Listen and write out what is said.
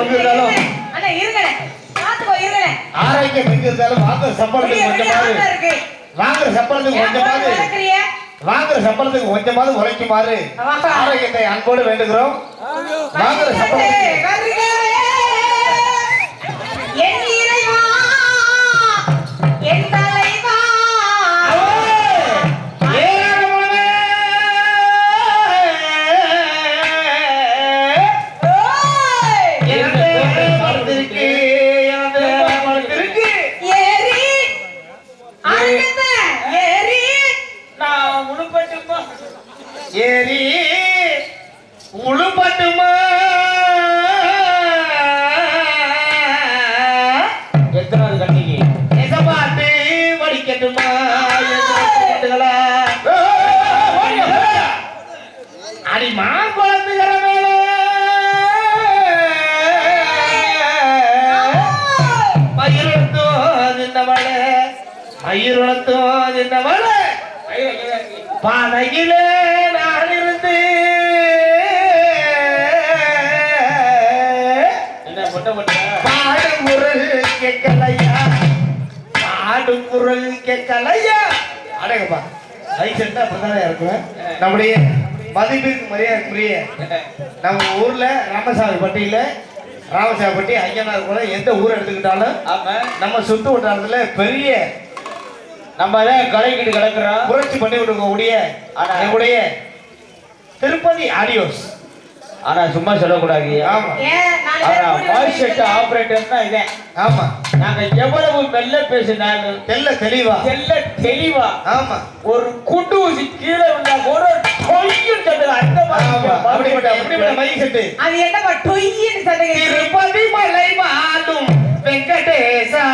எங்க இருந்தாலும் அண்ணா இருங்க பாத்துக்கோ இருங்க ஆரோக்கியம் எங்க இருந்தாலும் வாங்குற சம்பளத்துக்கு கொஞ்சமாவது வாங்குற சம்பளத்துக்கு கொஞ்சமாவது உழைக்குமாறு ஆரோக்கியத்தை அன்போடு வேண்டுகிறோம். வாங்குற சம்பளத்துக்கு ஏறி உழுப்பட்டுமா எத்தனாவது கட்டிக்கு எசப்பாட்டு வடிக்கட்டுமா அடிமா குழந்தைகிற மேல மயிருளத்தும் சின்னவள மயிருளத்தும் சின்னவள பாதையிலே நான் இருந்து பாடும் குரல் கேட்கலையா பாடும் குரல் கேட்கலையா அடங்கப்பா லைசென்ஸ் அப்படித்தானே இருக்கும். நம்முடைய மதிப்பிற்கு மரியாதைக்குரிய நம்ம ஊர்ல ராமசாமிப்பட்டி ஐயனார் கூட எந்த ஊர் எடுத்துக்கிட்டாலும் நம்ம சுத்து வட்டாரத்துல பெரிய நம்ம தான் கலைக்கிட்டு கிடக்குறோம் புரட்சி பண்ணி விடுக்கக்கூடிய என்னுடைய திருப்பதி ஆடியோஸ். ஆனா சும்மா சொல்லக்கூடாது. ஆமா வாய்ஸ் செட் ஆபரேட்டர்னா இதே. ஆமா நாங்க எவ்வளவு மெல்ல பேசினாலும் தெளிவா ஆமா ஒரு குண்டு ஊசி கீழே விழுந்தா கூட டொய்யும் சொல்லுங்க. அந்த அப்படிப்பட்ட மைக் செட் அது என்னமா டொய்ன்னு சொல்லுங்க. திருப்பதி மலை மாலும் வெங்கடேசா